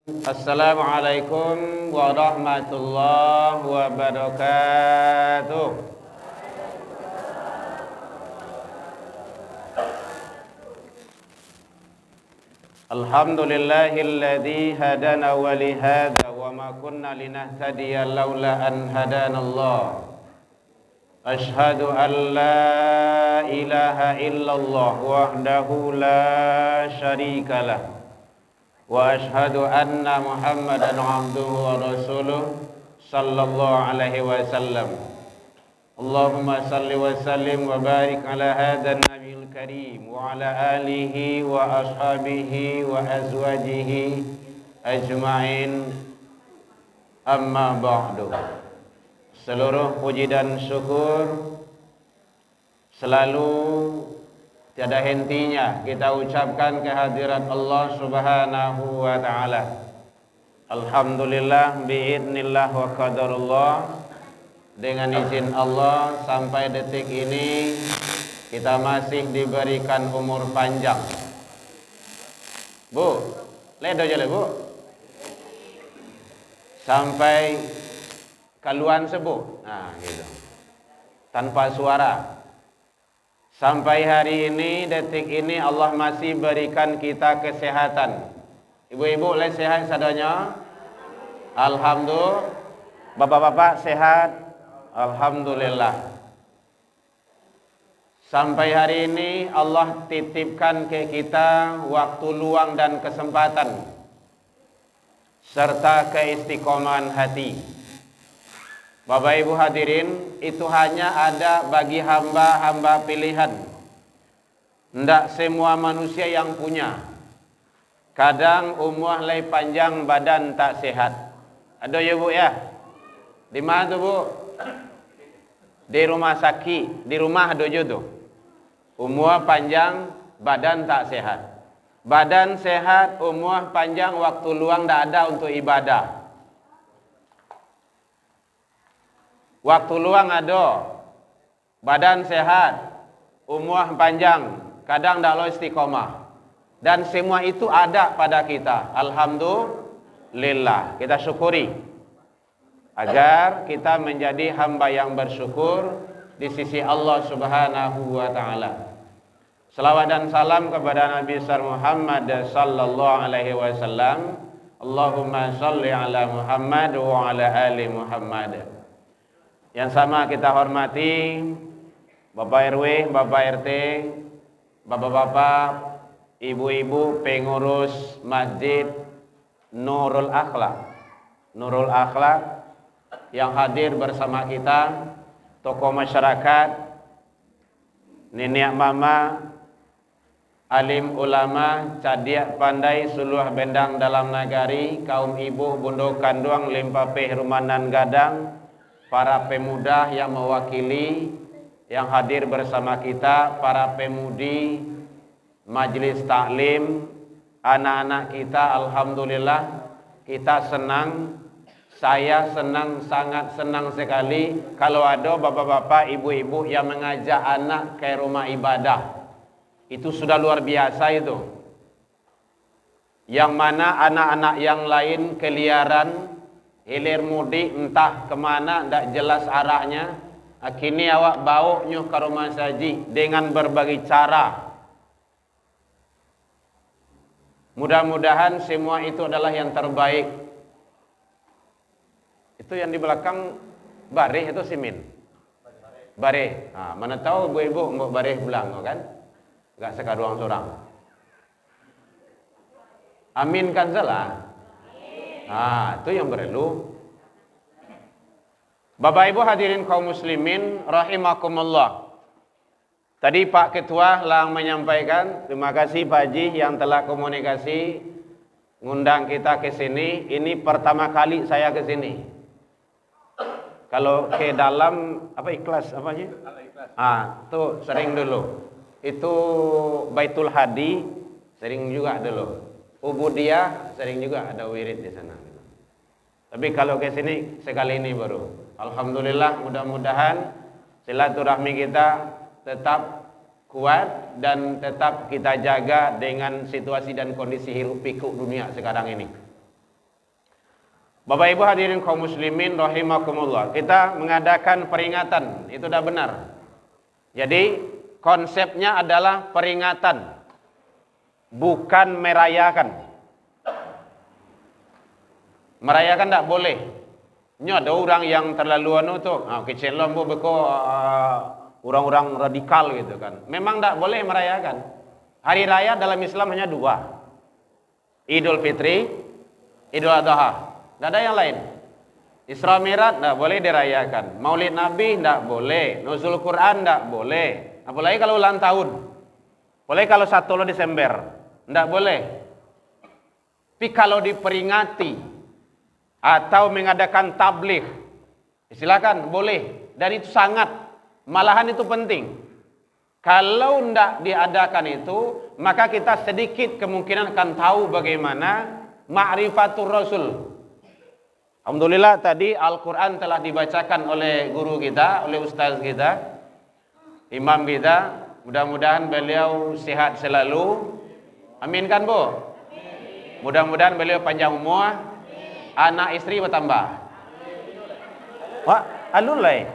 Assalamualaikum warahmatullahi wabarakatuh. Alhamdulillahilladzi hadana wa li hadza wa ma kunna linahtadiya laula an hadanallah. Ashhadu an la ilaha illallah wahdahu la syarika lah. Wa ashhadu anna Muhammadan abduhu wa rasuluh sallallahu alaihi wasallam. Allahumma salli wa sallim wa barik ala hadzal nabiyil karim wa ala alihi wa ashabihi wa azwajihi ajma'in. Amma ba'du. Seluruh puji dan syukur selalu tiada hentinya kita ucapkan kehadirat Allah Subhanahu wa taala. Alhamdulillah biidznillah wa qadarullah. Dengan izin Allah sampai detik ini kita masih diberikan umur panjang. Bu, ledo aja Bu. Sampai kaluan sebu. Nah, gitu. Tanpa suara. Sampai hari ini, detik ini Allah masih berikan kita kesehatan. Ibu-ibu boleh sehat sadanya? Alhamdulillah. Bapak-bapak sehat? Alhamdulillah. Sampai hari ini Allah titipkan ke kita waktu luang dan kesempatan serta keistiqomahan hati. Bapak Ibu hadirin, itu hanya ada bagi hamba-hamba pilihan. Tidak semua manusia yang punya. Kadang umur lay panjang, badan tak sehat. Ada ya Bu ya? Di mana tuh Bu? Di rumah sakit, di rumah dojo tuh. Umur panjang, badan tak sehat. Badan sehat, umur panjang, waktu luang tak ada untuk ibadah. Waktu luang ada, badan sehat, umur panjang, kadang tak lo istiqomah. Dan semua itu ada pada kita. Alhamdulillah, kita syukuri. Agar kita menjadi hamba yang bersyukur di sisi Allah Subhanahu wa taala. Selawat dan salam kepada Nabi besar Muhammad sallallahu alaihi wasallam. Allahumma shalli ala Muhammad wa ala ali Muhammad. Yang sama kita hormati Bapak RW, Bapak RT, Bapak-bapak, ibu-ibu pengurus Masjid Nurul Akhlak. Nurul Akhlak yang hadir bersama kita, tokoh masyarakat, nenek mama, alim ulama, cadiak pandai, suluh bendang dalam nagari, kaum ibu, bundo kanduang, limpapeh rumanan gadang, para pemuda yang mewakili, yang hadir bersama kita, para pemudi, majelis taklim, anak-anak kita, alhamdulillah, kita senang. Saya senang, sangat senang sekali kalau ada bapak-bapak, ibu-ibu yang mengajak anak ke rumah ibadah. Itu sudah luar biasa itu. Yang mana anak-anak yang lain keliaran, hilir mudik entah kemana, tidak jelas arahnya. Kini awak bawa nyuh ke rumah saji dengan berbagai cara. Mudah-mudahan semua itu adalah yang terbaik. Itu yang di belakang bareh itu simin. Bareh. Nah, mana tahu ibu-ibu mau bareh pulang kan? Enggak sekaduang seorang. Amin kan salah. Ah, itu yang perlu. Bapak Ibu hadirin kaum muslimin rahimakumullah. Tadi Pak Ketua telah menyampaikan, terima kasih Pak Haji yang telah komunikasi ngundang kita ke sini. Ini pertama kali saya ke sini. Kalau ke dalam apa ikhlas apanya? Tuh sering dulu. Itu Baitul Hadi sering juga dulu. Ubudiyah sering juga ada wirid di sana. Tapi kalau ke sini sekali ini baru. Alhamdulillah, mudah-mudahan silaturahmi kita tetap kuat dan tetap kita jaga dengan situasi dan kondisi hiruk pikuk dunia sekarang ini. Bapak Ibu hadirin kaum muslimin rahimakumullah, kita mengadakan peringatan, itu sudah benar. Jadi konsepnya adalah peringatan, bukan merayakan. Merayakan tidak boleh. Ini ada orang yang terlalu kecil lampu beko orang-orang radikal gitu kan. Memang tidak boleh merayakan. Hari raya dalam Islam hanya dua. Idul Fitri, Idul Adha. Tidak ada yang lain. Isra Mi'raj tidak boleh dirayakan. Maulid Nabi tidak boleh. Nuzul Quran tidak boleh. Apalagi kalau ulang tahun. Boleh kalau 1 Desember. Tidak boleh. Tapi kalau diperingati atau mengadakan tabligh, silakan, boleh. Dan itu sangat, malahan itu penting. Kalau tidak diadakan itu, maka kita sedikit kemungkinan akan tahu bagaimana ma'rifatul Rasul. Alhamdulillah tadi Al-Quran telah dibacakan oleh guru kita, oleh ustaz kita, imam kita. Mudah-mudahan beliau sehat selalu. Amin kan Bu? Mudah-mudahan beliau panjang umur, anak istri bertambah. Wah, alun lah.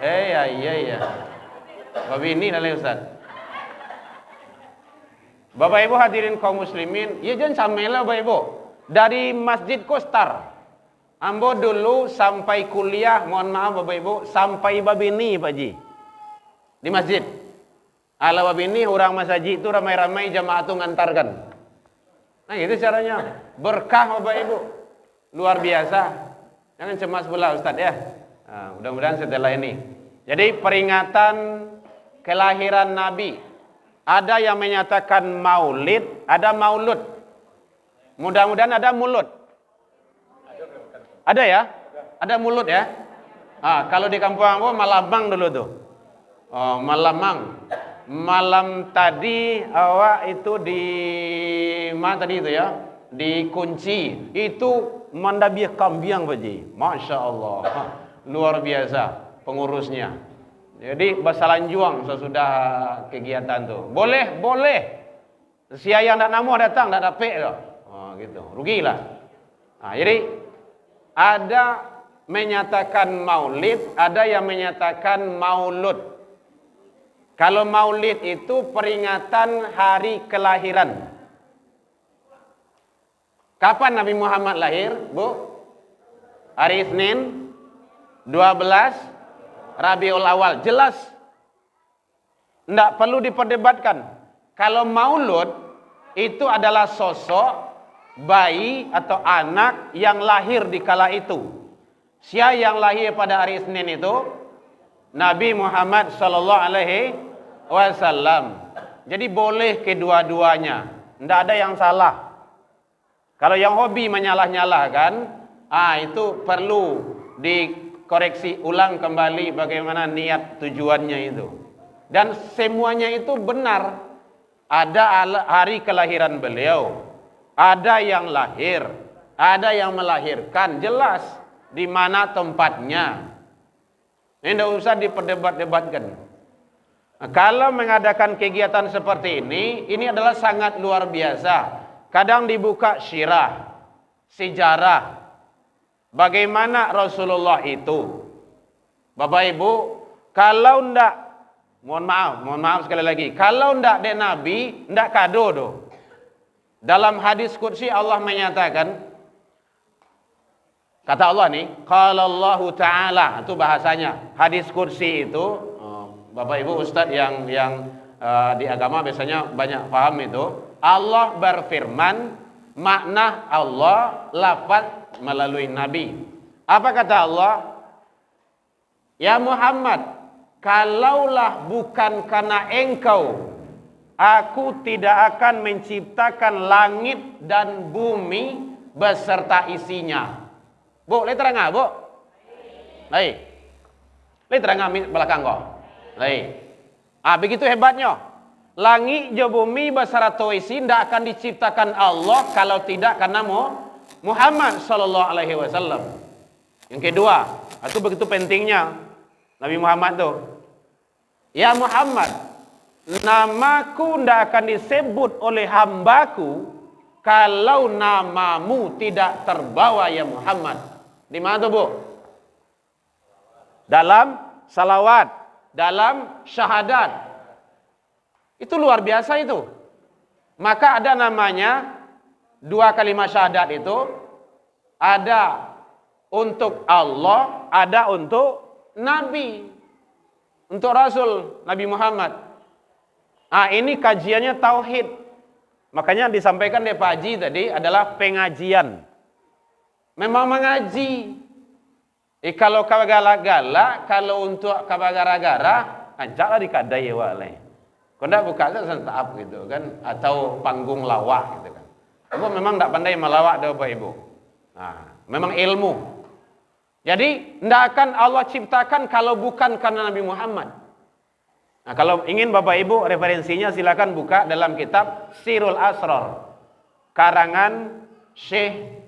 Iya. Babi ini adalah ustaz. Bapak Ibu hadirin kaum muslimin, ya jangan samalah Bapak Ibu. Dari Masjid Kostar, ambo dulu sampai kuliah, mohon maaf Bapak Ibu, sampai Babini Pak Ji. Di masjid. Ala Babini orang masjid itu ramai-ramai jamaah itu ngantarkan. Nah itu caranya. Berkah Bapak Ibu. Luar biasa. Jangan cemas pula Ustaz ya. Nah, mudah-mudahan setelah ini. Jadi peringatan kelahiran Nabi. Ada yang menyatakan maulid, ada maulud. Mudah-mudahan ada mulut. Ada ya? Ada mulut ya? Kalau di kampung aku Malamang dulu tuh. Oh, Malamang. Malam tadi awak itu di mana tadi itu ya? Di kunci. Itu mandabiah kambiang Pak Ji. Masya Allah. Luar biasa pengurusnya. Jadi basalanjuang sesudah kegiatan tuh. Boleh. Siapa yang tak namu datang, tak dapat loh. Gitu. Rugilah. Jadi ada menyatakan maulid, ada yang menyatakan maulud. Kalau maulid itu peringatan hari kelahiran. Kapan Nabi Muhammad lahir, Bu? Hari Senin 12 Rabiul Awal. Jelas. Tidak perlu diperdebatkan. Kalau maulud itu adalah sosok bayi atau anak yang lahir di kala itu. Siapa yang lahir pada hari Senin itu? Nabi Muhammad sallallahu alaihi wasallam. Jadi boleh kedua-duanya. Tidak ada yang salah. Kalau yang hobi menyalah-nyalahkan, itu perlu dikoreksi ulang kembali bagaimana niat tujuannya itu. Dan semuanya itu benar. Ada hari kelahiran beliau. Ada yang lahir, ada yang melahirkan, jelas di mana tempatnya. Ini tidak usah diperdebat-debatkan. Nah, kalau mengadakan kegiatan seperti ini adalah sangat luar biasa. Kadang dibuka syirah, sejarah, bagaimana Rasulullah itu. Bapak Ibu, kalau tidak, mohon maaf sekali lagi, kalau tidak ada Nabi, tidak kado doh. Dalam hadis qudsi Allah menyatakan, kata Allah nih, qala Allah Ta'ala, itu bahasanya. Hadis qudsi itu, Bapak Ibu Ustadz yang di agama biasanya banyak paham itu. Allah berfirman, makna Allah lafaz melalui Nabi. Apa kata Allah? Ya Muhammad, kalaulah bukan karena engkau, aku tidak akan menciptakan langit dan bumi beserta isinya. Bu, lihat terang Bu? Baik. Lihat terang belakang kau. Baik. Begitu hebatnya. Langit dan bumi beserta isi tidak akan diciptakan Allah kalau tidak karena Muhammad sallallahu alaihi wasallam. Yang kedua, itu begitu pentingnya Nabi Muhammad tuh. Ya Muhammad, namaku tidak akan disebut oleh hambaku kalau namamu tidak terbawa ya Muhammad. Di mana tuh, Bu? Dalam salawat, dalam syahadat. Itu luar biasa itu. Maka ada namanya 2 kalimat syahadat itu, ada untuk Allah, ada untuk Nabi, untuk Rasul Nabi Muhammad. Ini kajiannya tauhid. Makanya disampaikan oleh Pak Haji tadi adalah pengajian. Memang mengaji. Kalau kagala-gala, kalau untuk kabagara-gara, ajaklah dikadai walai. Kau ndak buka sentap gitu kan, atau panggung lawak gitu kan. Aku memang ndak pandai melawak dah Bapak Ibu. Memang ilmu. Jadi ndak akan Allah ciptakan kalau bukan karena Nabi Muhammad. Kalau ingin Bapak Ibu referensinya silakan buka dalam kitab Sirul Asrar karangan Syekh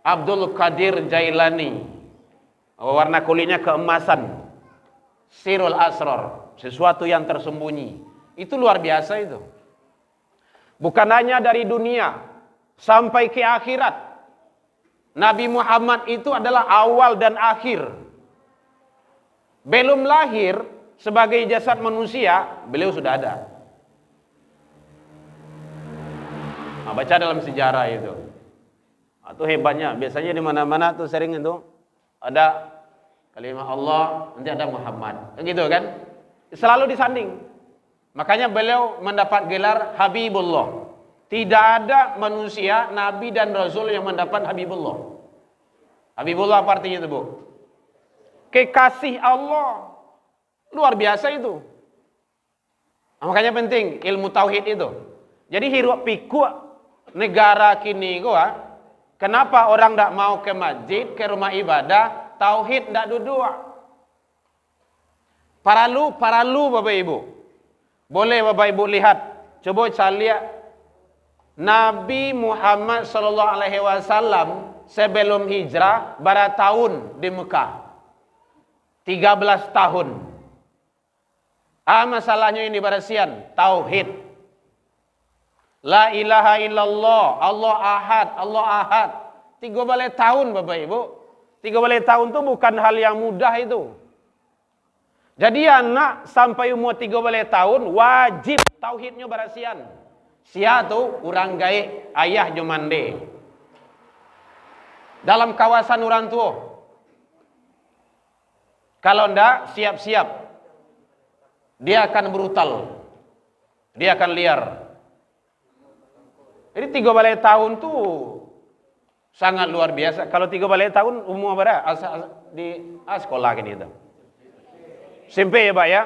Abdul Qadir Jailani. Warna kulitnya keemasan. Sirul Asrar, sesuatu yang tersembunyi. Itu luar biasa itu. Bukan hanya dari dunia sampai ke akhirat. Nabi Muhammad itu adalah awal dan akhir. Belum lahir sebagai jasad manusia, beliau sudah ada. Baca dalam sejarah itu. Itu hebatnya. Biasanya di mana-mana tuh sering itu ada kalimat Allah, nanti ada Muhammad. Gitu kan? Selalu disanding. Makanya beliau mendapat gelar Habibullah. Tidak ada manusia, Nabi dan Rasul yang mendapat Habibullah. Habibullah apa artinya itu, Bu? Kekasih Allah. Luar biasa itu. Makanya penting ilmu tauhid itu. Jadi hiruk pikuk negara kini gua, kenapa orang tidak mau ke masjid, ke rumah ibadah, tauhid tidak duduk. Paralu Bapak Ibu. Boleh Bapak Ibu lihat. Coba saya lihat Nabi Muhammad sallallahu alaihi wasallam sebelum hijrah berapa tahun di Mekah? 13 tahun. Masalahnya ini barasian tauhid. La ilaha illallah, Allah ahad. 13 tahun Bapak Ibu. 13 tahun itu bukan hal yang mudah itu. Jadi anak sampai umur 13 tahun wajib tauhidnya barasian. Sia tu orang gaik ayah jomande. Dalam kawasan orang tua. Kalau ndak siap-siap. Dia akan brutal. Dia akan liar. Jadi 13 tahun tu sangat luar biasa. Kalau 13 tahun umur berapa? Di sekolah gini itu. SMP ya Pak ya.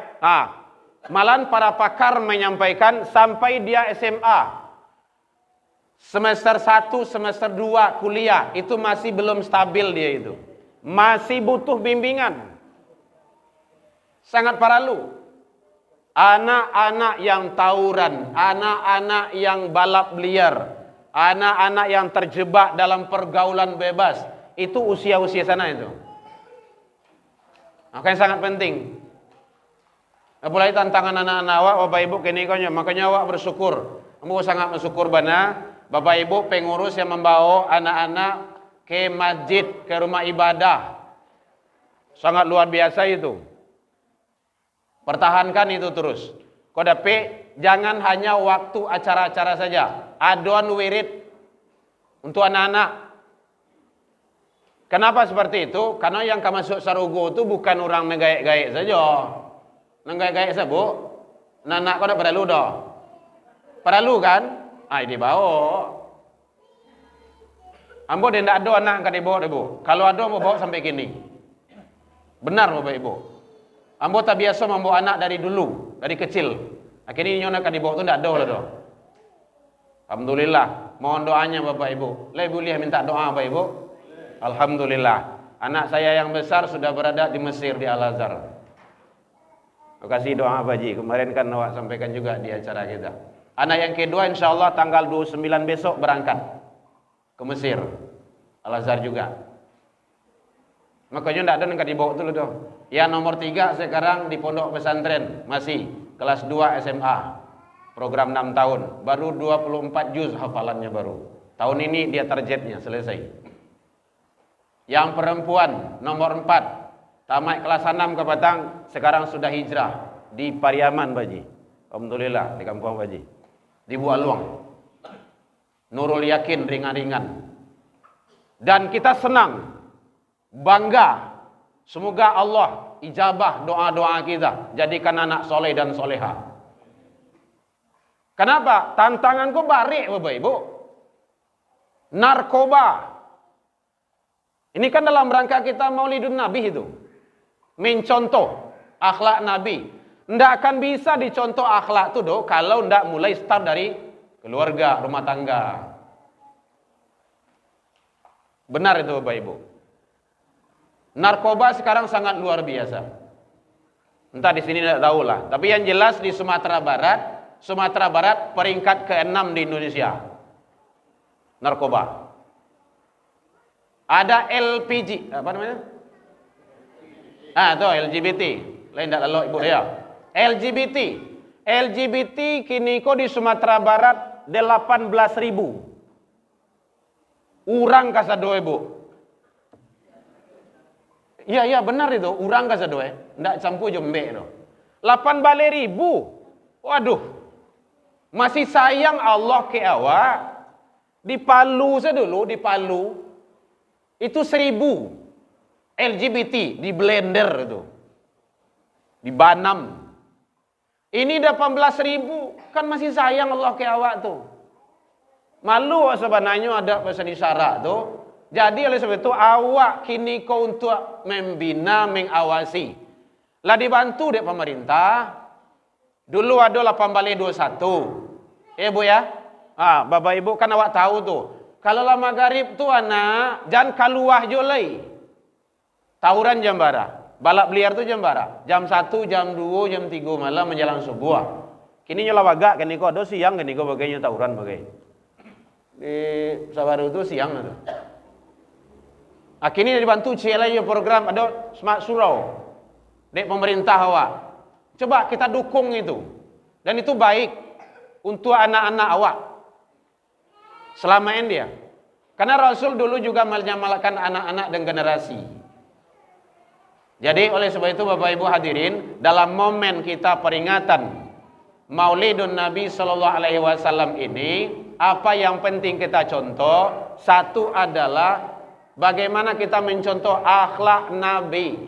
Malahan para pakar menyampaikan sampai dia SMA. Semester 1, semester 2 kuliah itu masih belum stabil dia itu. Masih butuh bimbingan. Sangat paralu. Anak-anak yang tawuran, anak-anak yang balap liar, anak-anak yang terjebak dalam pergaulan bebas, itu usia-usia sana itu. Makanya sangat penting. Apalagi tantangan anak-anak awak, Bapak Ibu kini kanya, makanya awak bersyukur. Kamu sangat bersyukur bana, Bapak Ibu pengurus yang membawa anak-anak ke masjid, ke rumah ibadah. Sangat luar biasa itu. Pertahankan itu terus. Kodape jangan hanya waktu acara-acara saja. Aduan wirid untuk anak-anak. Kenapa seperti itu? Karena yang masuk sarugo itu bukan orang negaik-gaik saja. Negaik-gaik saja, Bu. Anak kau dah perlu dah. Perlu kan? Ini bawa. Ambo dia tidak ada anak yang dibawa, Bu. Kalau ada mau bawa sampai kini. Benar Bapak Ibu. Ambo tak biasa membawa anak dari dulu, dari kecil. Akhirnya nyonya akan dibawa tu tidak ada lah. Alhamdulillah. Mohon doanya Bapak Ibu. Boleh minta doa Bapak Ibu. Alhamdulillah. Anak saya yang besar sudah berada di Mesir di Al-Azhar. Terima kasih doa Pak Haji. Kemarin kan awak sampaikan juga di acara kita. Anak yang kedua insya Allah tanggal 29 besok berangkat ke Mesir. Al-Azhar juga. Makanya tidak ada yang dibawa dulu tuh. Yang nomor 3 sekarang di pondok pesantren. Masih kelas 2 SMA. Program 6 tahun. Baru 24 juz hafalannya baru. Tahun ini dia targetnya selesai. Yang perempuan nomor 4, tamat kelas 6 ke Batang, sekarang sudah hijrah di Pariaman Baji. Alhamdulillah di kampung Baji. Di Bualuang. Nurul Yakin ringan-ringan. Dan kita senang, bangga. Semoga Allah ijabah doa-doa kita, jadikan anak soleh dan soleha. Kenapa? Tantanganku barik Bapak Ibu. Narkoba. Ini kan dalam rangka kita Maulidun Nabi itu. Mencontoh akhlak Nabi. Nggak akan bisa dicontoh akhlak itu kalau nggak mulai start dari keluarga, rumah tangga. Benar itu Bapak Ibu. Narkoba sekarang sangat luar biasa. Entah di sini tidak tahu lah. Tapi yang jelas di Sumatera Barat peringkat ke-6 di Indonesia. Narkoba. Ada LPG, apa namanya? Itu LGBT. Lain tidak lalu Ibu ya. LGBT kini kok di Sumatera Barat 18.000. Urang kasado Ibu. Iya benar itu, urang kasado ndak campur jombe itu. 18.000. Waduh. Masih sayang Allah ke awak. Di Palu sedulu, di Palu itu 1.000 LGBT di blender itu. Di Banam. Ini 18.000, kan masih sayang Allah ke awak tuh. Malu sebenarnya ada pesan isyarat tuh. Jadi oleh sebab itu awak kini kau untuk membina, mengawasi. Lah dibantu dek pemerintah. Dulu ada 1821. Bu ya. Bapak Ibu kan awak tahu tuh. Kalau lah magharib tuh anak, jangan kaluah jolai. Tawuran jam bara. Balap liar tuh jam bara. Jam 1, jam 2, jam 3 malam menjelang subuh. Kini nyola wagak, kini kok ada siang, kini kok bagainya tawuran bagai. Di Sabaru itu siang itu. Akhirnya dibantu CLA program ada Smart Surau. Dek pemerintah awak. Coba kita dukung itu. Dan itu baik untuk anak-anak awak. Selama ini dia. Karena Rasul dulu juga menyamalkan anak-anak dan generasi. Jadi oleh sebab itu Bapak Ibu hadirin, dalam momen kita peringatan Maulidun Nabi Sallallahu Alaihi Wasallam ini, apa yang penting kita contoh? Satu adalah bagaimana kita mencontoh akhlak Nabi.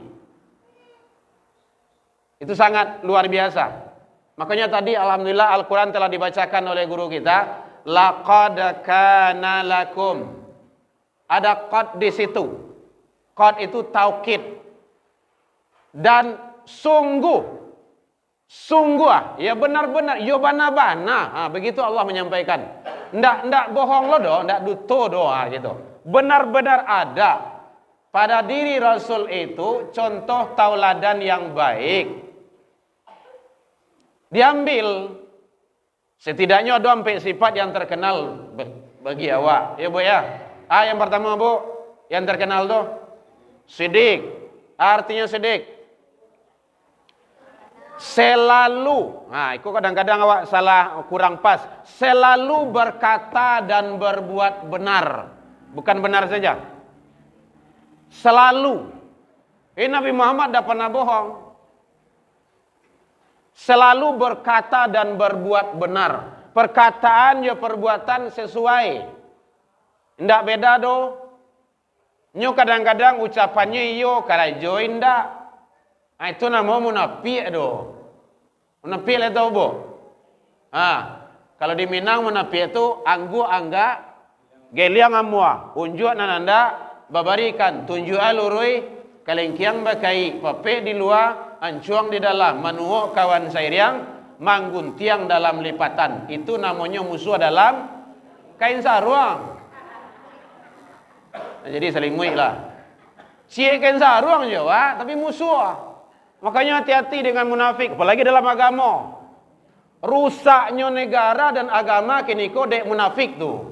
Itu sangat luar biasa. Makanya tadi alhamdulillah Al-Quran telah dibacakan oleh guru kita. Laqad kana lakum. Ada qad di situ. Qad itu taukid. Dan sungguh ya benar-benar, ya bana-bana. Begitu Allah menyampaikan. Ndak bohong lo ndak duto doa gitu. Benar-benar ada pada diri Rasul itu contoh tauladan yang baik. Diambil setidaknya ada 4 sifat yang terkenal bagi awak. Ya Bu ya. Yang pertama Bu, yang terkenal tuh sidik. Artinya sidik. Selalu. Itu kadang-kadang awak salah, kurang pas. Selalu berkata dan berbuat benar. Bukan benar saja. Selalu. Nabi Muhammad tidak pernah bohong. Selalu berkata dan berbuat benar. Perkataan ya perbuatan sesuai. Ndak beda do. Nyo kadang-kadang ucapannya iyo karajo indak. Itu nama munafik do. Munafik le tau bo. Kalau di Minang munafik itu anggu angga geliang amua. Unjuk nananda babarikan tunjuk alurui kalengkiang bakai pape di luar. Ancuang di dalam, manuo kawan sairiang, mangguntiang dalam lipatan. Itu namanya musuh dalam kain saruang. Jadi saling muik lah. Cie kain saruang juga, tapi musuh. Makanya hati-hati dengan munafik, apalagi dalam agama. Rusaknya negara dan agama kini kode munafik tuh.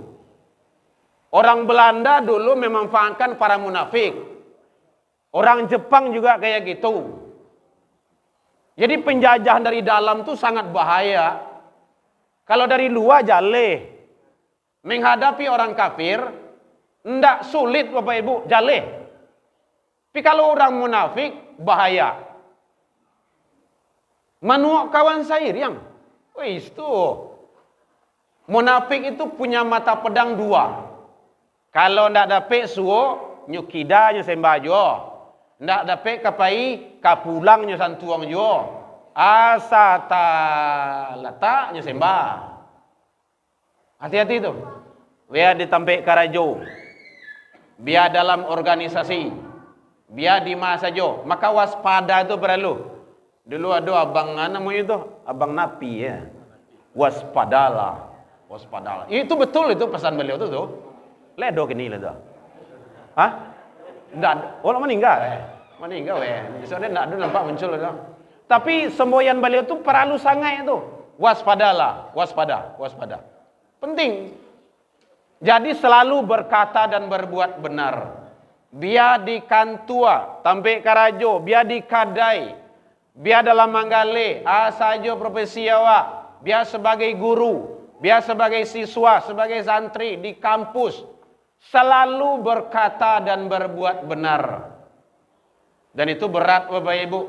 Orang Belanda dulu memanfaatkan para munafik. Orang Jepang juga kayak gitu. Jadi penjajahan dari dalam tuh sangat bahaya. Kalau dari luar jaleh. Menghadapi orang kafir, ndak sulit Bapak Ibu, jaleh. Tapi kalau orang munafik, bahaya. Manuak kawan saya yang. Wis tuh. Munafik itu punya mata pedang dua. Kalau ndak dapet suo, nyukida nyo sembajo. Ndak dapet kapai, kapulang nyo santuang jo. Asa ta letak nyo sembah. Hati-hati itu. Biar ditampik karajo. Biar dalam organisasi. Biar di masa jo. Maka waspada itu perlu. Dulu ada abang namanya itu, abang Napi ya. Waspadalah. Waspadalah. Itu betul itu pesan beliau itu tuh. Ledo kini ledo. Hah? Enggak, orang meninggal meninggal Soalnya enggak ada nampak muncul itu. Tapi semboyan beliau itu perlu sangat itu. Waspadalah, waspada, waspada. Penting. Jadi selalu berkata dan berbuat benar. Biar di kantua, tampik karajo, biar di kadai, biar dalam manggale, saja profesi awak, biar sebagai guru, biar sebagai siswa, sebagai santri di kampus, selalu berkata dan berbuat benar. Dan itu berat Bapak Ibu.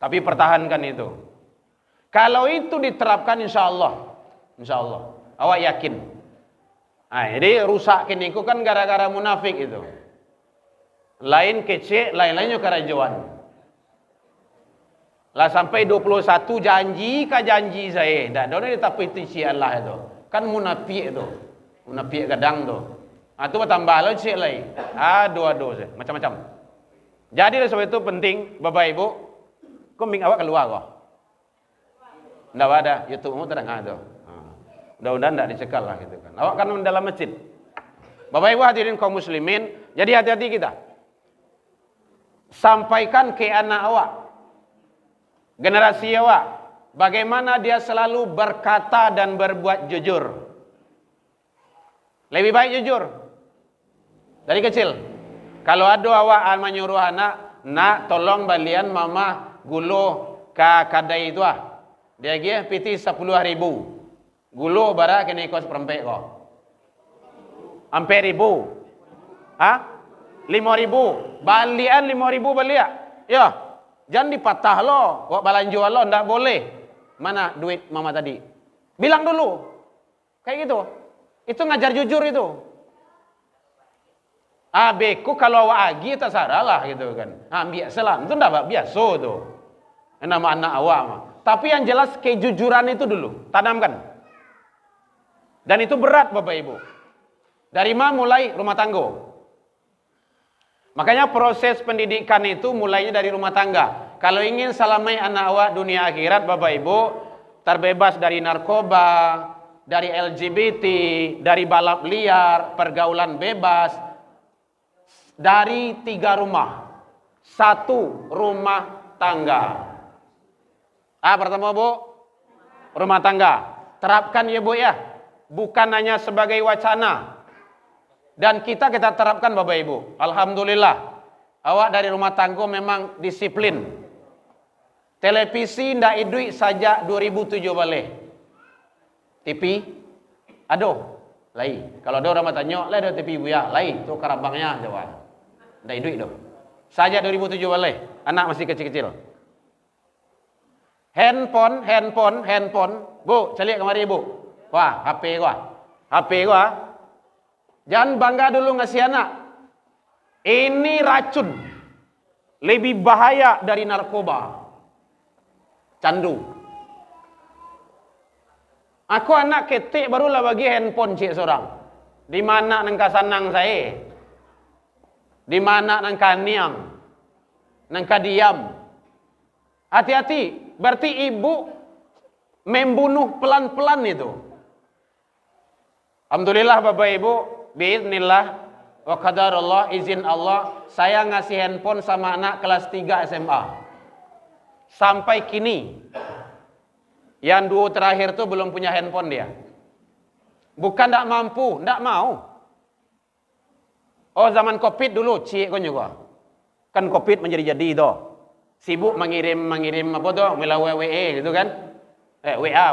Tapi pertahankan itu. Kalau itu diterapkan insya Allah, awak yakin. Nah, jadi rusak kini kan gara-gara munafik itu. Lain kecil, lain-lainnya kerajuan. Lah sampai 21 janji janji saya. Tak ada tapi itu Allah itu. Kan munafik itu. Munafik kadang tu. Itu tambah lagi cik lain. Dua-dua macam-macam. Jadi oleh sebab itu penting Bapak Ibu, kumbing awak keluar kok. Ndak ada YouTube-mu terang tu. Mudah-mudahan tidak dicekal lah gitu kan. Awak kan dalam masjid. Bapak Ibu hadirin kaum muslimin, jadi hati-hati kita. Sampaikan ke anak awak, generasi awak, bagaimana dia selalu berkata dan berbuat jujur. Lebih baik jujur. Dari kecil. Kalau ada awak menyuruh anak, nak tolong balian mama gulu ke kadai itu Dia gih piti 10.000. Gulu bara kena kos perempek kok. 4.000. 5.000. Balian 5.000 baliak. Ya, jangan dipatah lo. Wak balanjo lo ndak boleh. Mana duit mama tadi? Bilang dulu. Kayak gitu. Itu ngajar jujur itu. Beku kalau awak agi tak salah gitu kan. Biasalah. Itu ndak biasa tuh. Nama anak awak mah. Tapi yang jelas kejujuran itu dulu. Tanamkan. Dan itu berat Bapak Ibu. Dari mana mulai? Rumah tangga. Makanya proses pendidikan itu mulainya dari rumah tangga. Kalau ingin salamai anak awak dunia akhirat Bapak Ibu, terbebas dari narkoba, dari LGBT, dari balap liar, pergaulan bebas, dari 3 rumah. 1 rumah tangga. Pertama Bu, rumah tangga. Terapkan ya Bu ya. Bukan hanya sebagai wacana. Dan kita terapkan Bapak Ibu. Alhamdulillah. Awak dari rumah tangga memang disiplin. Televisi ndak idui saja 2007 balik. TV aduh, lai. Kalau ada orang tanya, lai ada TV Bu ya, lai tu karabangnya jawab. Ndak idui doh. Saja 2007 balik. Anak masih kecil-kecil. Handphone. Bu, calik kemari Bu. Wah, HP gua. Jangan bangga dulu ngasih anak. Ini racun. Lebih bahaya dari narkoba. Candu. Aku anak ketik barulah bagi handphone cik seorang. Di mana nangka sanang saya? Di mana nangka niam? Nangka diam? Hati-hati. Berarti ibu membunuh pelan-pelan itu. Alhamdulillah Bapak Ibu, biiznillah wa qadarullah, izin Allah, saya ngasih handphone sama anak kelas 3 SMA. Sampai kini, yang 2 terakhir tuh belum punya handphone dia. Bukan tidak mampu, tidak mau. Oh zaman Covid dulu, cik kan juga. Kan Covid menjadi-jadi itu. Sibuk mengirim apa tuh, melalui WA gitu kan. WA.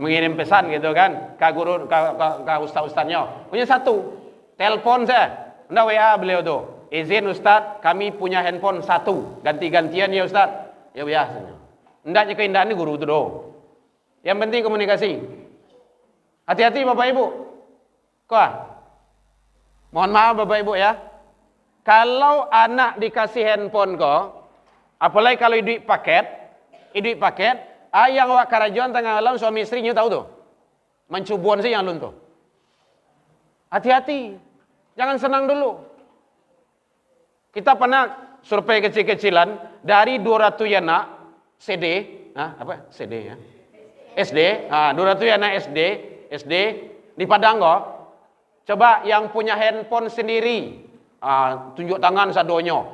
Mengirim pesan gitu kan ke guru, ke ustaz-ustaznya. Punya 1 telepon saya Ndak WA beliau tuh. Izin Ustaz, kami punya handphone satu. Ganti-gantian ya Ustaz. Ya biasanya. Ndaknya keindahan ini guru itu doh. Yang penting komunikasi. Hati-hati Bapak Ibu. Kok? Mohon maaf Bapak Ibu ya. Kalau anak dikasih handphone kok, apalagi kalau duit paket, ayang wak karajuan tengah malam suami istrinya tahu tuh. Mencubuan sih yang lun tuh. Hati-hati. Jangan senang dulu. Kita pernah survei kecil-kecilan dari 200 anak CD, CD ya. SD, 200 anak SD di Padang kok. Coba yang punya handphone sendiri, tunjuk tangan sadonyo.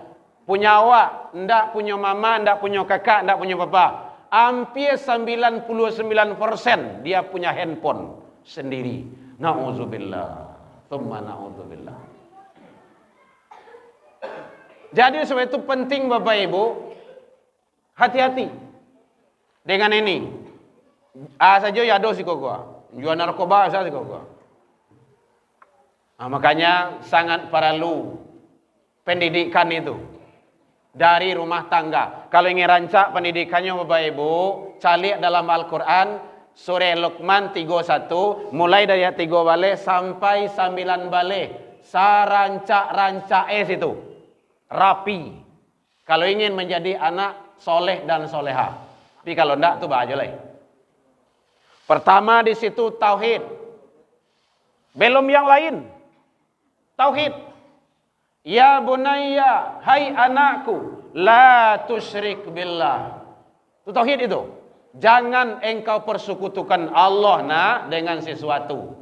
Punya awak, ndak punya mama, ndak punya kakak, ndak punya papa. Hampir 99% dia punya handphone sendiri. Nauzubillah. Tsumma nauzubillah. Jadi sebab itu penting Bapak Ibu, hati-hati dengan ini. Saja ya dosi kok. Jual narkoba saja kok. Makanya sangat perlu pendidikan itu dari rumah tangga. Kalau ingin rancak pendidikannya Bapak Ibu, cari dalam Al-Quran surah Luqman 31 mulai dari ayat 3 balik sampai 9 balik. Sarancak-rancak situ. Rapi. Kalau ingin menjadi anak soleh dan soleha. Tapi kalau enggak tuh baca lah. Pertama di situ tauhid. Belum yang lain. Tauhid. Ya bunayya, hai anakku, la tusyrik billah. Itu tauhid itu. Jangan engkau persekutukan Allah dengan sesuatu.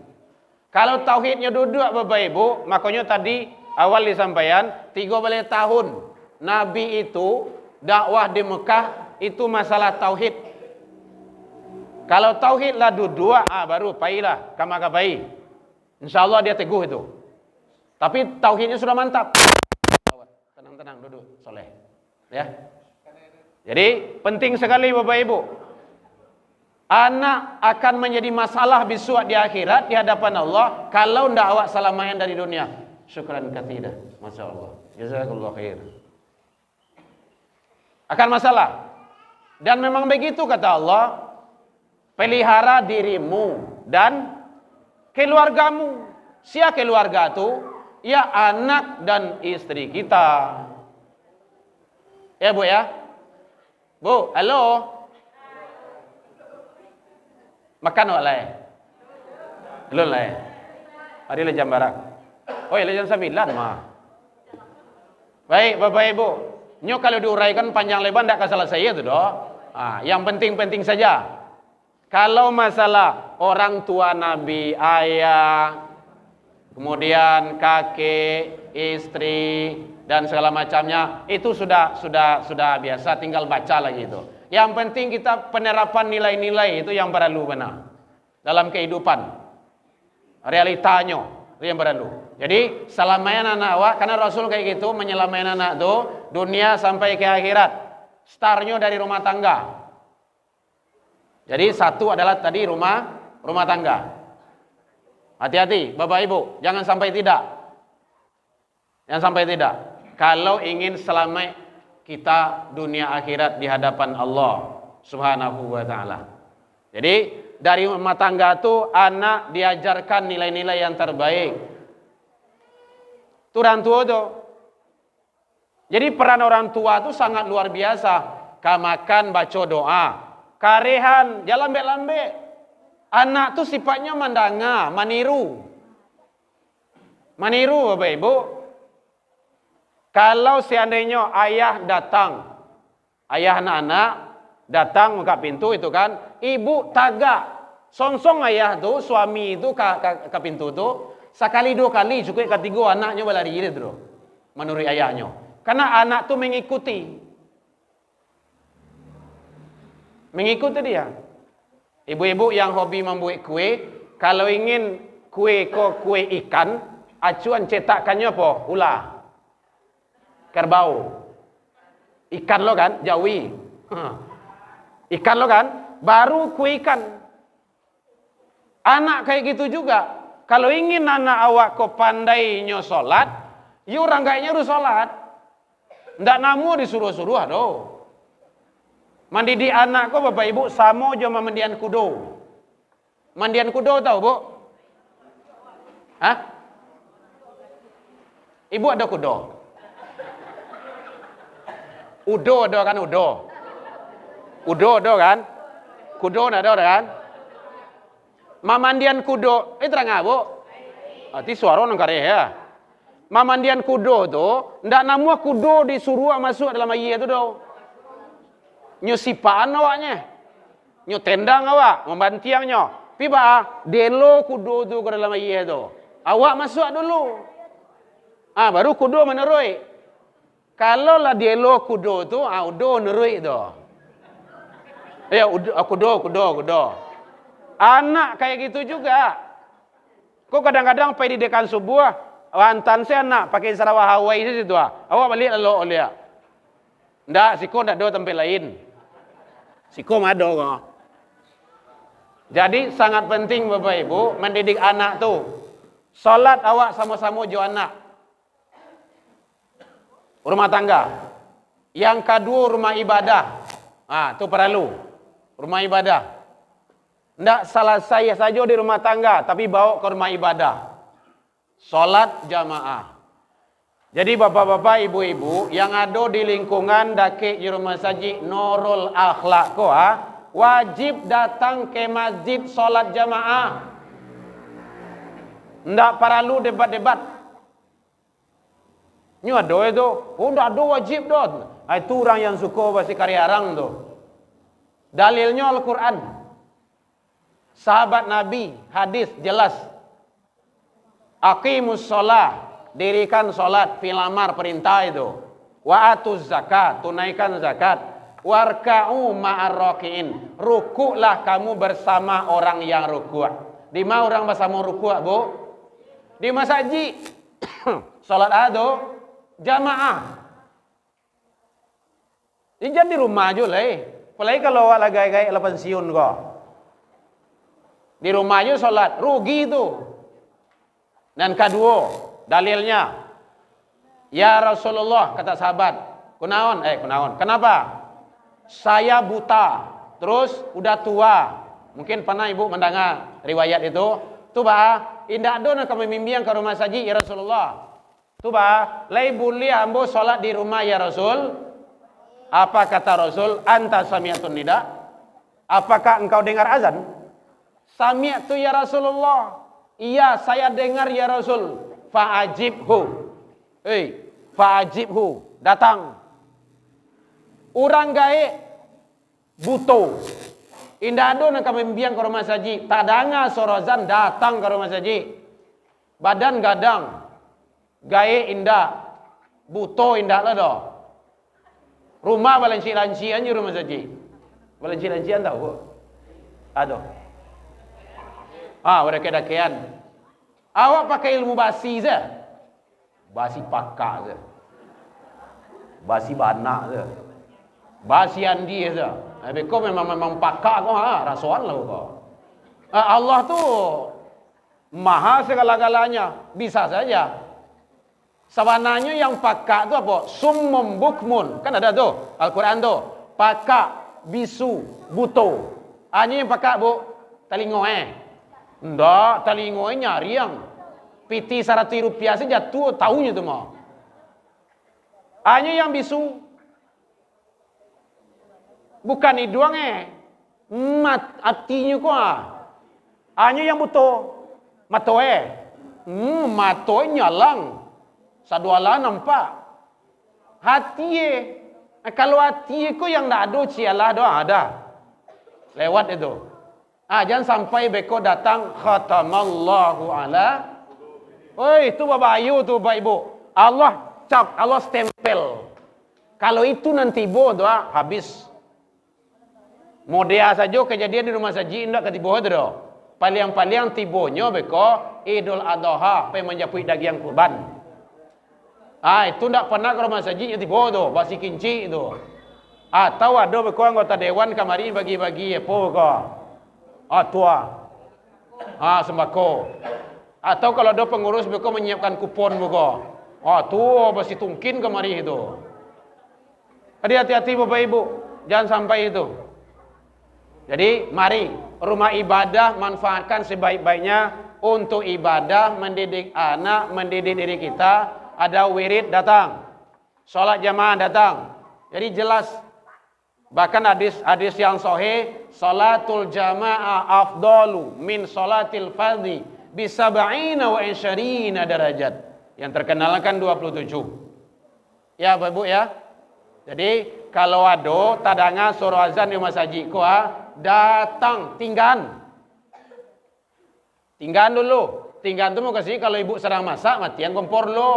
Kalau tauhidnya duduk Bapak Ibu, makanya tadi awal disampaikan 3 tahun Nabi itu dakwah di Mekah itu masalah tauhid. Kalau tauhid lah duduk, baru pailah kamakabai. Insyaallah dia teguh itu. Tapi tauhidnya sudah mantap. Tenang-tenang duduk, soleh. Ya. Jadi penting sekali Bapak Ibu. Anak akan menjadi masalah besok di akhirat di hadapan Allah kalau ndak awak salamayan dari dunia. Syukran katsira. Masya Allah. Jazakallah khair. Akan masalah. Dan memang begitu kata Allah. Pelihara dirimu dan keluargamu. Siapa keluarga itu? Ya anak dan istri kita. Ya Bu ya. Bu, halo. Makan wak lah. Belum lah. Hari jam barak. Oh ya jam 9 mah. Baik Bapak Ibu. Nyo kalau diuraikan panjang lebar tidak selesai itu doh. Yang penting-penting saja. Kalau masalah orang tua Nabi, ayah, kemudian kakek, istri dan segala macamnya itu sudah biasa, tinggal baca lagi itu. Yang penting kita penerapan nilai-nilai itu yang perlu benar dalam kehidupan realitanya itu yang perlu. Jadi selamayan anak awak karena Rasul kayak gitu menyelamayan anak itu dunia sampai ke akhirat. Startnya dari rumah tangga. Jadi satu adalah tadi rumah tangga. Hati-hati Bapak Ibu, jangan sampai tidak. Jangan sampai tidak. Kalau ingin selamat kita dunia akhirat di hadapan Allah Subhanahu wa taala. Jadi dari rumah tangga itu anak diajarkan nilai-nilai yang terbaik. Itu orang tua tuh. Jadi peran orang tua itu sangat luar biasa. Makan baca doa, karehan jalan lambe-lambe. Anak tuh sifatnya mandanga, maniru. Maniru Bapak Ibu. Kalau seandainya ayah datang, ayah anak-anak datang buka pintu itu kan, ibu tagak, songsong ayah tuh, suami itu ke pintu tuh, sekali 2 kali cukup ketiga anaknya berlari itu, menurut ayahnya. Karena anak tuh mengikuti dia. Ibu-ibu yang hobi membuat kue, kalau ingin kue ikan, acuan cetakannya apa? Ulah. Kerbau. Ikan lo kan, jawi. Ikan lo kan, baru kue ikan. Anak kayak gitu juga. Kalau ingin anak awak kau pandainya sholat, Ya orang kayaknya harus sholat. Ndak namu disuruh-suruh aduh. Mendidik anak kau bapak ibu sama aja sama mandian kudo. Mandian kudo tahu bu? Hah? Ibu ada kudo? Udo ada kan udo? Udo ada kan? Kudo ada kan? Mamandian kudo, terang bu? Ati suara nang kare ya. Mamandian kudo tu, ndak namu kudo disuruh masuk dalam air tu do. Nyu sipaan awaknya. Nyu tendang awak, membantiangnya. Piba delo kudo tu ke dalam air tu. Awak masuk dulu. Baru kudo menerui. Kalau lah delo kudo tu, udo nerui tu. Ya, kudo. Anak kayak gitu juga. Kok kadang-kadang pergi di dekan subuh, wantan saya anak pakai sarawak Hawaii di situ. Awak balik lalu oleh. Ndak, siko ndak ada tempat lain. Siko ada kok. Jadi sangat penting Bapak Ibu mendidik anak tu. Salat awak sama-sama jo anak. Rumah tangga. Yang kedua rumah ibadah. Tu perlu. Rumah ibadah. Ndak salah saya saja di rumah tangga, tapi bawa ke rumah ibadah. Salat jamaah. Jadi bapak-bapak, ibu-ibu yang ada di lingkungan daki di rumah saji Nurul Akhlak ko, wajib datang ke masjid salat jamaah. Ndak perlu debat-debat. Ni ada itu, ndak ada wajib dot. Itu orang yang suka bahasa karyaran tu. Dalilnya Al-Quran. Sahabat Nabi, hadis jelas. Aqimus shalah, dirikan salat, filamar perintah itu. Wa atuz zakat, tunaikan zakat. Warka'u ma'ar raki'in, rukuklah kamu bersama orang yang rukuk. Di mana orang bersama rukuk, Bu? Di masjid. Salat ado jamaah. Jangan di rumah aja lah. Apalagi kalau awak lagi kayak pensiun kok. Di rumah aja sholat, rugi itu. Dan kedua, dalilnya. Ya Rasulullah, kata sahabat. Kunaon? Kenapa? Saya buta. Terus udah tua. Mungkin pernah ibu mendengar riwayat itu. Tuh indah dona kami mimpiang ke rumah saji ya Rasulullah. Tuh lay boleh ambo sholat di rumah ya Rasul. Apa kata Rasul? Anta sami'atun nida. Apakah engkau dengar azan? Sami'tu ya Rasulullah. Iya, saya dengar ya Rasul. Fa'ajibhu. Fa'ajibhu. Datang. Orang gae buto. Indah ada nak kami biang ke rumah saji. Tadanga sorozan datang ke rumah saji. Badan gadang. Gae indah. Buto indah lah doh. Rumah balanci-lancian je rumah saji. Balanci-lancian tahu? Aduh. Dakian. Awak pakai ilmu basi je. Basi pakak je. Basi banak je. Basi andi je. Kau memang pakak kau rasuan lah kau. Allah tu maha segala-galanya. Bisa saja. Sebenarnya yang pakak tu apa? Summum bukmun. Kan ada tu Al-Quran tu. Pakak, bisu, buto. Hanya yang pakak bu. Telingo ndak, telingoy nyari yang piti 100 rupiah saja jatuh tahunya tu mah. Hanya yang bisu. Bukan hidung hatinya kok. Hanya yang buto. Matoe. Matoe nyalang. Saduala nampak. Hati kalau hati ku yang ndak ada cialah doa ada. Lewat itu. Jangan sampai beko datang khatamallahu ala. Itu Bapak Ayu tu Bapak Ibu. Allah cap, Allah stempel. Kalau itu nanti doa habis. Modea saja kejadian di rumah saji indak ketibo itu. Paling-paling tibonya beko Idul Adha pe menjapui daging kurban. Itu ndak pernah ke rumah saji tibo tu, basi kinci itu. Atau ada beko anggota dewan kamari bagi-bagi apa kok. Tua. Sembako. Atau kalau ada pengurus buka menyiapkan kupon buka. Oh tuh pasti tungkin kemari itu. Jadi hati-hati Bapak Ibu, jangan sampai itu. Jadi mari rumah ibadah manfaatkan sebaik-baiknya untuk ibadah, mendidik anak, mendidik diri kita. Ada wirid datang, sholat jamaah datang. Jadi jelas. Bahkan hadis yang sahih, salatul jamaah afdalu min salatil fardhi bi sab'ina wa 20 derajat. Yang terkenal kan 27. Ya Bapak Ibu ya. Jadi kalau ada tadangan suruh azan di masjid datang tinggan. Tinggan dulu. Tinggan tu mau kasih kalau ibu sedang masak matian kompor lo.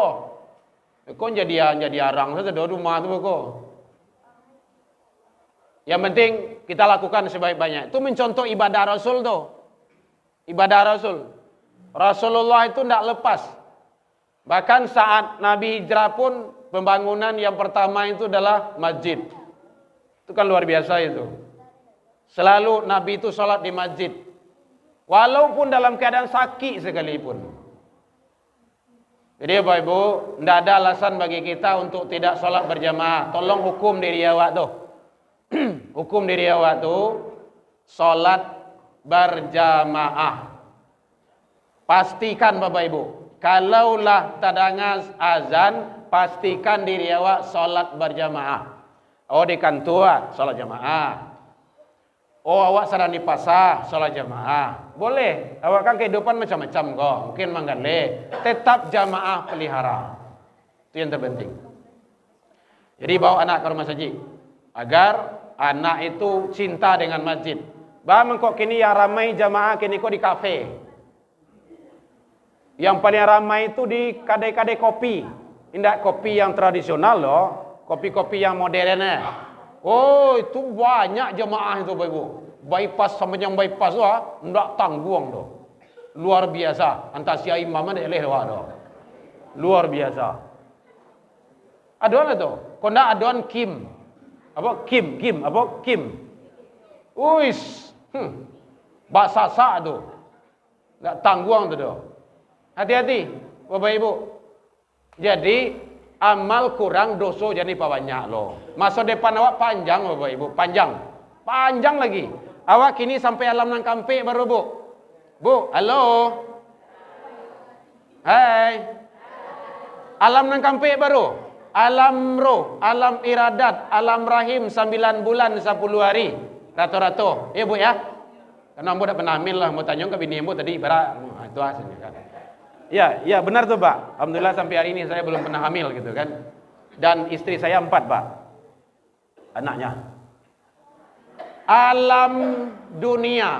Kau jadi arang saja di rumah tu kok. Yang penting kita lakukan sebaik-baiknya. Itu mencontoh ibadah Rasul tu. Ibadah Rasul. Rasulullah itu tidak lepas. Bahkan saat Nabi hijrah pun pembangunan yang pertama itu adalah masjid. Itu kan luar biasa itu. Selalu Nabi itu sholat di masjid. Walaupun dalam keadaan sakit sekalipun. Jadi Bapak Ibu, tidak ada alasan bagi kita untuk tidak sholat berjamaah. Tolong hukum diri awak tu. Hukum diri awak tu, sholat berjamaah. Pastikan Bapak Ibu, kalaulah tadangan azan, pastikan diri awak sholat berjamaah. Oh di kantor, sholat jamaah. Oh awak sedang di pasar, sholat jamaah. Boleh, awak kan kehidupan macam-macam kok. Mungkin manggale, tetap jamaah pelihara. Itu yang terpenting. Jadi bawa anak ke rumah masjid, agar anak itu cinta dengan masjid. Bahkan kok kini yang ramai jamaah kini kok di kafe. Yang paling ramai itu di kedai-kedai kopi. Tidak kopi yang tradisional loh, kopi-kopi yang modernnya. Oh itu banyak jemaah itu Bapak Ibu. Bypass sama yang bypass tu tidak tanggung tu. Luar biasa. Antara si imam ada eleh tu. Luar biasa. Aduan tu. Kau nak aduan Kim. Apa Kim? Apa Kim? Uis. Bahasa sak tu. Tak tanggung tu. Hati-hati Bapak Ibu. Jadi amal kurang, dosa jadi banyak loh. Masa depan awak panjang Bapak Ibu, panjang lagi. Awak kini sampai alam nang kampe baru Bu. Bu, halo. Hai. Alam nang kampe baru. Alam roh, alam iradat, alam rahim 9 bulan 10 hari. Rata-rata. Ya Bu ya. Karena Bu dah pernah hamil lah, mau tanya ke bini Bu tadi ibarat itu hasilnya kan. Ya benar tuh Pak. Alhamdulillah sampai hari ini saya belum pernah hamil gitu kan. Dan istri saya 4 Pak. Anaknya. Alam dunia.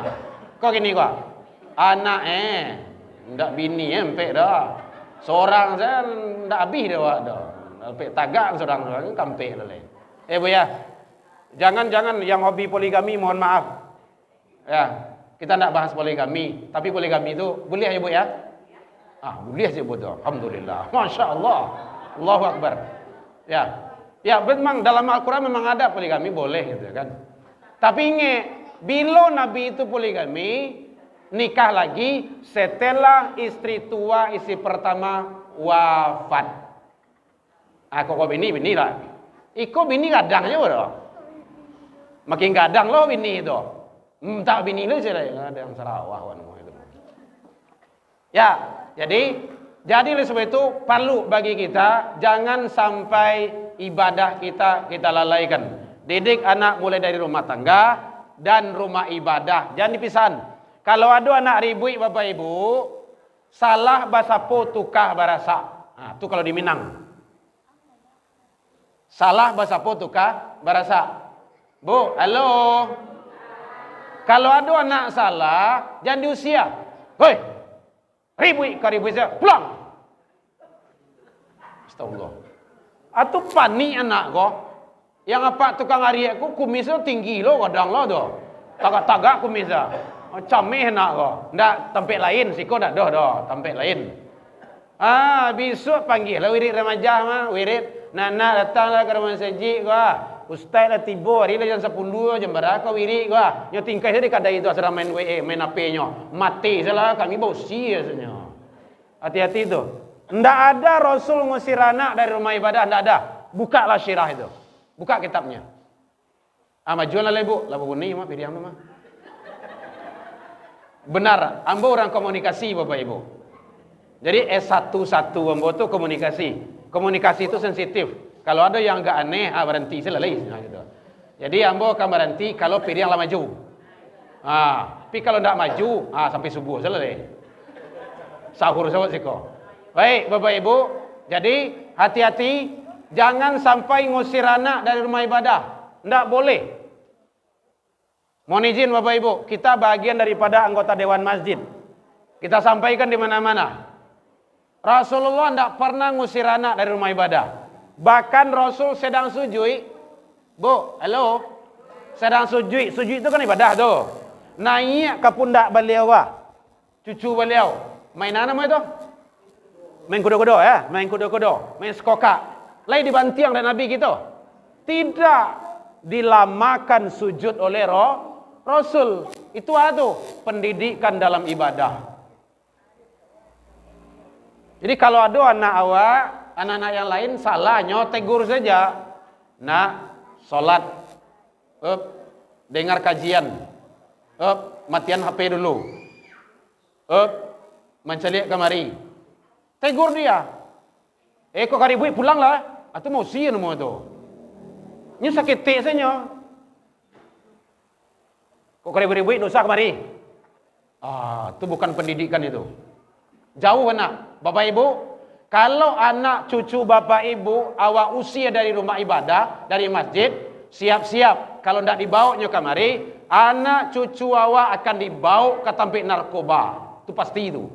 Kok gini kok? Anak ndak bini empek dah. Seorang saya ndak habis dah Pak dah. Empek tagak seorang kampek lele. Bu ya. Jangan yang hobi poligami mohon maaf. Ya, kita ndak bahas poligami, tapi poligami itu boleh ya Bu ya? Boleh sih betul. Alhamdulillah. Masya Allah. Allahu Akbar. Ya memang dalam Al-Quran memang ada poligami boleh gitu kan. Tapi ingat, bila Nabi itu poligami, nikah lagi setelah istri tua, istri pertama wafat. Kok bini lah. Iko bini kadang aja bro. Makin kadang loh bini itu. Tak bini lu sih ada yang Sarawak itu. Ya. Jadi oleh sebab itu perlu bagi kita jangan sampai ibadah kita lalaikan. Didik anak mulai dari rumah tangga dan rumah ibadah. Jangan dipisah. Kalau ada anak ribut Bapak Ibu, salah bahasa po tukah barasa. Itu kalau di Minang. Salah bahasa po tukah barasa. Bu, halo. Kalau ada anak salah, jangan diusia. Hoi. Ribut saya pulang. Astagfirullah. Atau panik anak kau. Yang apa tukang ariak ku kumisnya tinggi lo kadang lo do. Tagak-tagak kumisnya. Cameh anak kau. Ndak tempat lain siko ndak doh tempat lain. Besok panggil lah wirid remaja mah wirid. Nana datanglah ke rumah masjid gua. Ustaz lah tiba hari lah jam 10 jam berapa wirid gua. Nyo tingkai saya di kadai itu asal main WA, main HP nyo. Mati salah kami bau sia sebenarnya. Hati-hati tu. Ndak ada Rasul ngusir anak dari rumah ibadah, ndak ada. Bukalah syirah itu. Buka kitabnya. Majuan lah ibu, labu buni mah pilih mah. Benar, ambo orang komunikasi Bapak Ibu. Jadi S1 ambo itu komunikasi. Komunikasi itu sensitif. Kalau ada yang agak aneh, berhenti selesai. Nah, gitu. Jadi ambo akan berhenti kalau pilih yang maju. Tapi kalau ndak maju, sampai subuh selesai. Sahur sawat siko. Baik Bapak Ibu, jadi hati-hati jangan sampai ngusir anak dari rumah ibadah. Ndak boleh. Mohon izin Bapak Ibu, kita bagian daripada anggota Dewan Masjid. Kita sampaikan di mana-mana. Rasulullah ndak pernah ngusir anak dari rumah ibadah. Bahkan Rasul sedang sujud. Bu, halo. Sedang sujud. Sujud itu kan ibadah tuh. Naik ke pundak beliau cucu beliau. Mainan apa itu? Main kuda-kuda ya, main kuda-kuda, main skokak. Lai dibantiang dan Nabi gitu. Tidak dilamakan sujud oleh Rasul. Itu pendidikan dalam ibadah. Jadi kalau ada anak awak, anak-anak yang lain salah, tegur saja. Nak, sholat, dengar kajian, matian HP dulu, menceliak kemari, tegur dia. Kok kari buik pulang lah, atau mau sian mau tu. Ini sakit saja. Kok kari buik dosa kemari. Itu bukan pendidikan itu. Jauh anak, Bapak Ibu. Kalau anak cucu Bapak Ibu awak usia dari rumah ibadah, dari masjid, siap-siap. Kalau tidak dibawa kemari, anak cucu awak akan dibawa ke tempat narkoba. Itu pasti itu.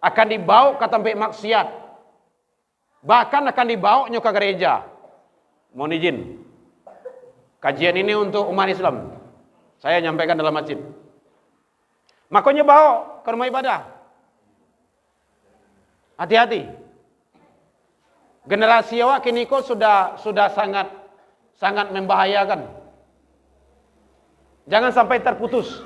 Akan dibawa ke tempat maksiat. Bahkan akan dibawa ke gereja. Mohon izin. Kajian ini untuk umat Islam. Saya nyampaikan dalam masjid. Makanya bawa ke rumah ibadah. Hati-hati. Generasi awak kini kok sudah sangat membahayakan. Jangan sampai terputus.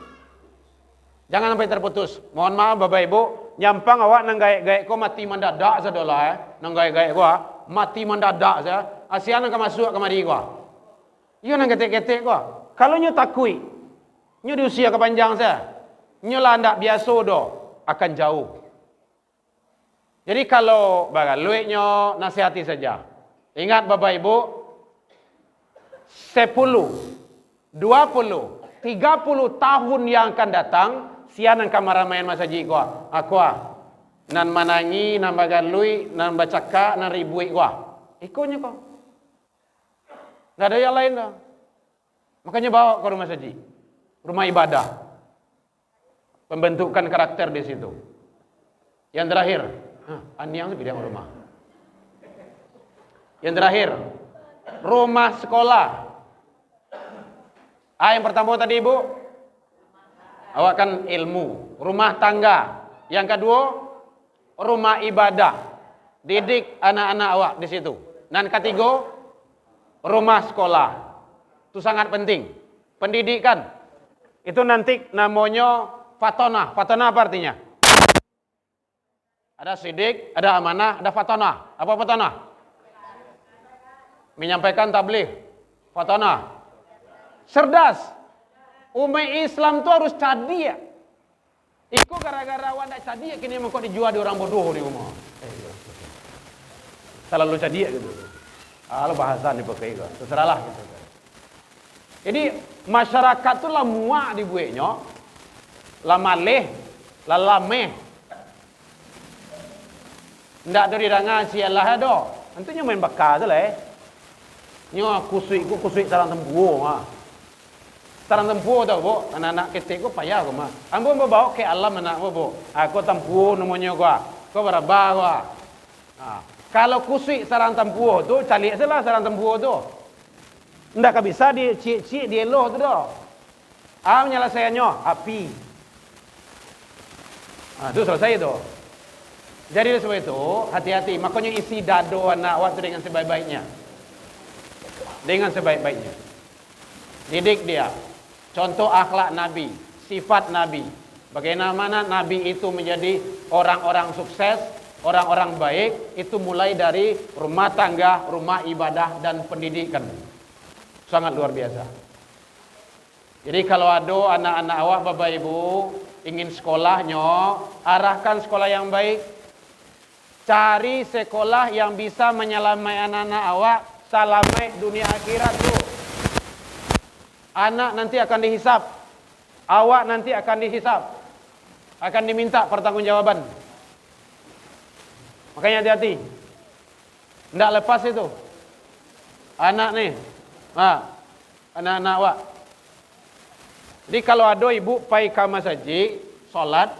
Jangan sampai terputus. Mohon maaf Bapak Ibu, nyampang awak nang gaek-gaek ko mati mendadak sadola nang gaek-gaek ko mati mendadak sa. Asian nang masuk kemari ko. Yo nang ketek-ketek ko. Kalau nyu takui, nyu di usia kepanjang sa. Nyu lah ndak biasa do akan jauh. Jadi kalau bagaluiknya nasihati saja. Ingat Bapak Ibu, 10, 20, 30 tahun yang akan datang, sian ang kamaramayan masaji ko. Ako nan manangi, nan bagalui, nan bacaka, nan ribui ko. Ikonya ko. Nggak ada yang lain dah. Makanya bawa ke rumah saji. Rumah ibadah. Pembentukan karakter di situ. Yang terakhir, Aniang bidang rumah. Yang terakhir, rumah sekolah. Yang pertama tadi Ibu, awak kan ilmu. Rumah tangga. Yang kedua, rumah ibadah. Didik anak-anak awak di situ. Dan ketiga, rumah sekolah. Itu sangat penting. Pendidikan. Itu nanti namanya fatonah. Fatonah apa artinya? Ada sidik, ada amanah, ada fatonah. Apa fatonah? Menyampaikan tabligh. Fatonah. Cerdas. Umat Islam itu harus cadia. Iku gara-gara awak ndak cadia kini kok dijual di orang bodoh di rumah. Terlalu cadia gitu. Kalau bahasa dipakai kan. Terserahlah gitu. Jadi masyarakat tu lah muak dibuatnya. Lah malih, lah lameh. Ndak dari rangan sialah ada. Antunya main bakar tu lah. Nyo kusui sarang tempur mah. Sarang tempur tau bu, anak-anak ketek ko payah ko mah. Ambo bawa ke alam anak bu. Aku tempur namanya ko. Ko berapa ko. Kalau kusui sarang tempur tu cari salah sarang tempur tu. Ndak bisa di cik di eloh tu dah. Menyelesaiannya api. Itu selesai tu. Jadi sebab itu hati-hati. Makanya isi dado anak awak dengan sebaik-baiknya. Dengan sebaik-baiknya. Didik dia. Contoh akhlak Nabi, sifat Nabi. Bagaimana Nabi itu menjadi orang-orang sukses, orang-orang baik itu mulai dari rumah tangga, rumah ibadah, dan pendidikan. Sangat luar biasa. Jadi kalau ada anak-anak awak, Bapak Ibu, ingin sekolahnya, arahkan sekolah yang baik. Cari sekolah yang bisa menyelamatkan anak-anak awak, selamat dunia akhirat tuh. Anak nanti akan dihisap. Awak nanti akan dihisap. Akan diminta pertanggungjawaban. Makanya hati-hati. Tidak lepas itu. Anak nih. Anak-anak awak. Jadi kalau ada ibu pai ke masjid, sholat,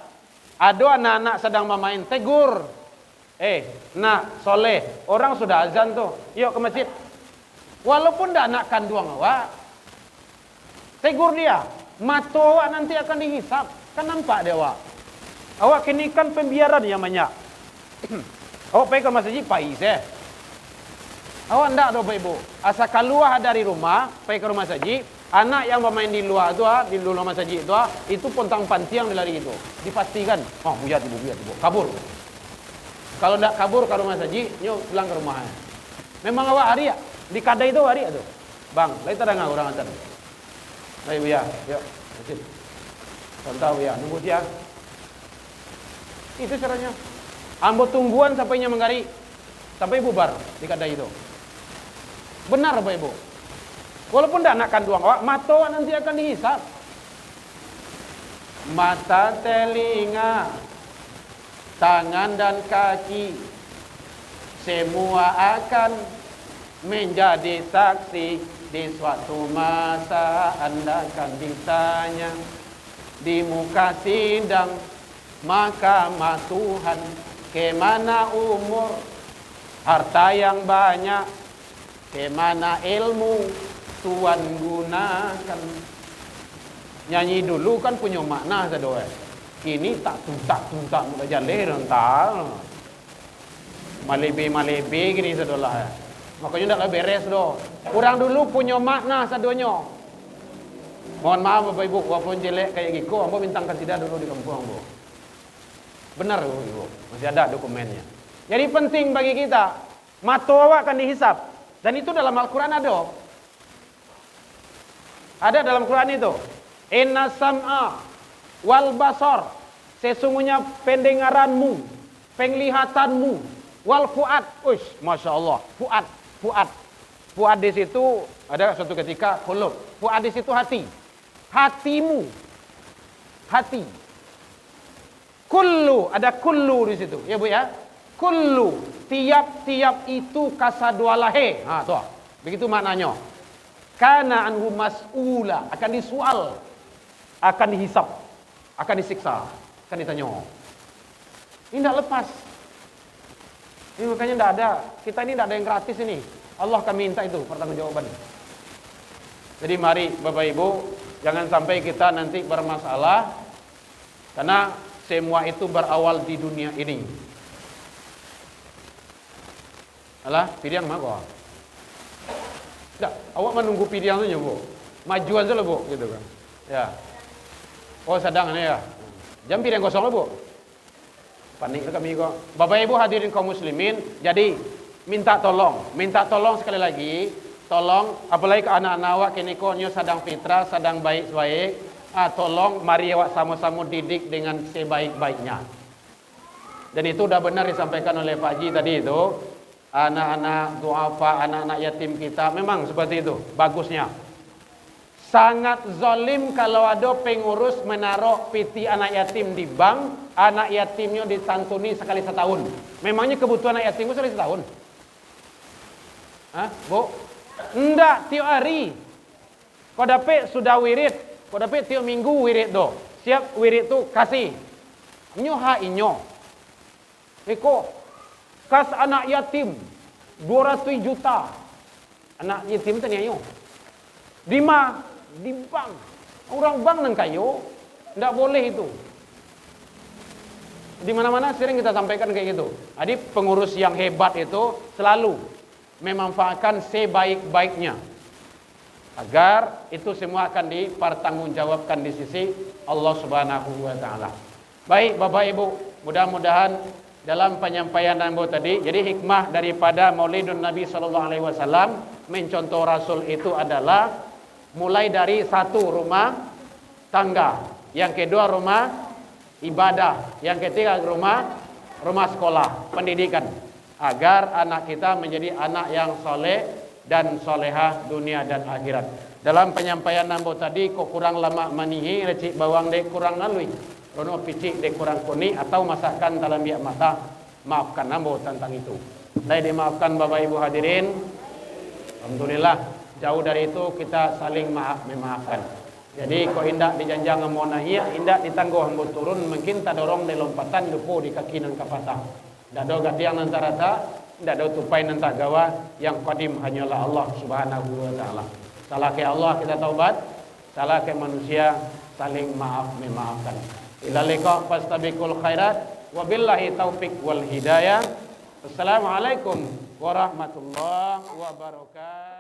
ada anak-anak sedang bermain, tegur. Nak, soleh, orang sudah azan tuh, yuk ke masjid. Walaupun tidak anak kandung awak, tegur dia. Mata awak nanti akan dihisap. Kan nampak dia awak. Awak kini kan pembiaran yang banyak. Awak pergi ke masjid, pais Awak tidak ada ibu. Asal keluar dari rumah, pergi ke rumah masjid, anak yang bermain di luar itu, di luar masjid itu pontang panting yang lari itu. Dipastikan, buyat ibu, kabur. Kalau tidak kabur ke rumah masjid, nyo pulang ke rumahnya. Memang awak hari ya, di kadai itu hari itu. Bang, lagi tak dengar orang antar. Ayo ya, yuk, masjid. Contoh ya, nunggu dia. Itu caranya. Ambo tungguan sampainya menggari, sampai bubar di kadai itu. Benar Bapak Ibu. Walaupun tidak nak kandung awak, mata nanti akan dihisap. Mata, telinga, tangan dan kaki, semua akan menjadi saksi. Di suatu masa Anda akan ditanya di muka sidang mahkamah Tuhan, kemana umur, harta yang banyak, kemana ilmu Tuhan gunakan. Nyanyi dulu kan punya makna sadoe. Kini tak tuntak mudah jalan rental. Malebe gini sadolah. Makanya tidak beres do. Kurang dulu punya makna sadonyo. Mohon maaf Bapak Ibu, walaupun jelek kayak gitu, ambo bintang kasidah dulu di kampung ambo. Benar Ibu, masih ada dokumennya. Jadi penting bagi kita, mata awak akan dihisap. Dan itu dalam Al-Quran ada. Ada dalam Quran itu. Inna sam'a wal basar. Sesungguhnya pendengaranmu, penglihatanmu, wal fuad. Uish, Masya Allah. Fuad di situ ada suatu ketika qulub. Fuad di situ hati. Hatimu. Hati. Kullu, ada kullu di situ. Ya Bu ya. Kullu, tiap-tiap itu kasadwalahe. Tuh. Begitu maknanya. Kana anhu mas'ula, akan disual, akan dihisap, akan disiksa, akan ditanya. Ini tidak lepas. Ini makanya tidak ada, kita ini tidak ada yang gratis ini. Allah akan minta itu pertanggungjawaban. Jadi mari Bapak Ibu, jangan sampai kita nanti bermasalah karena semua itu berawal di dunia ini. Alah, pilihan mah kok. Tidak, awak menunggu pilihan saja Bu. Majuan saja Bu, gitu kan. Ya. Oh sedang ini ya. Jam pilihan kosong lah Bu. Panik kami kok. Bapak Ibu hadirin kaum muslimin, jadi minta tolong sekali lagi, tolong apalagi ke anak-anak awak kini konyo sedang fitrah, sedang baik-baik, tolong mari awak sama-sama didik dengan sebaik-baiknya. Dan itu sudah benar disampaikan oleh Pak Haji tadi itu, anak-anak duafa, anak-anak yatim kita memang seperti itu, bagusnya. Sangat zalim kalau ada pengurus menaruh piti anak yatim di bank, anak yatimnya disantuni sekali setahun. Memangnya kebutuhan anak yatim itu sekali setahun? Bu? Enggak, tiap hari. Kau dapat sudah wirid, kau dapat tiap minggu wirid do. Siap wirid tu kasih. Nyoha inyo. Eko, kas anak yatim 200 juta. Anak yatim tu ni ayo. Di bank. Orang bank nang kayo, tidak boleh itu. Di mana-mana sering kita sampaikan kayak gitu. Jadi pengurus yang hebat itu selalu memanfaatkan sebaik-baiknya agar itu semua akan dipertanggungjawabkan di sisi Allah Subhanahu wa taala. Baik Bapak Ibu, mudah-mudahan dalam penyampaian Nambo tadi. Jadi hikmah daripada Maulidun Nabi sallallahu alaihi wasallam mencontoh Rasul itu adalah mulai dari satu, rumah tangga, yang kedua rumah ibadah, yang ketiga rumah sekolah, pendidikan, agar anak kita menjadi anak yang soleh dan solehah dunia dan akhirat. Dalam penyampaian Nambo tadi kok kurang lama manihi, recik bawang dek kurang ngalui, rono picik dek kurang kuni, atau masakan dalam biak mata, maafkan Nambo tentang itu. Saya dimaafkan Bapak Ibu hadirin. Alhamdulillah, jauh dari itu kita saling memaafkan. Jadi kok indak dijanjang mau nahia, indak ditangguh hambur turun, mungkin tak dorong di lompatan gepo di kaki nan kapatah. Ndak do gatiang nan tarata, ndak do tupai nan tak gawa, yang qadim hanyalah Allah Subhanahu wa taala. Salah ke Allah kita taubat, salah ke manusia saling memaafkan. Ila liqa fastabiqul khairat, wabillahi taufik wal hidayah. Assalamualaikum warahmatullahi wabarakatuh.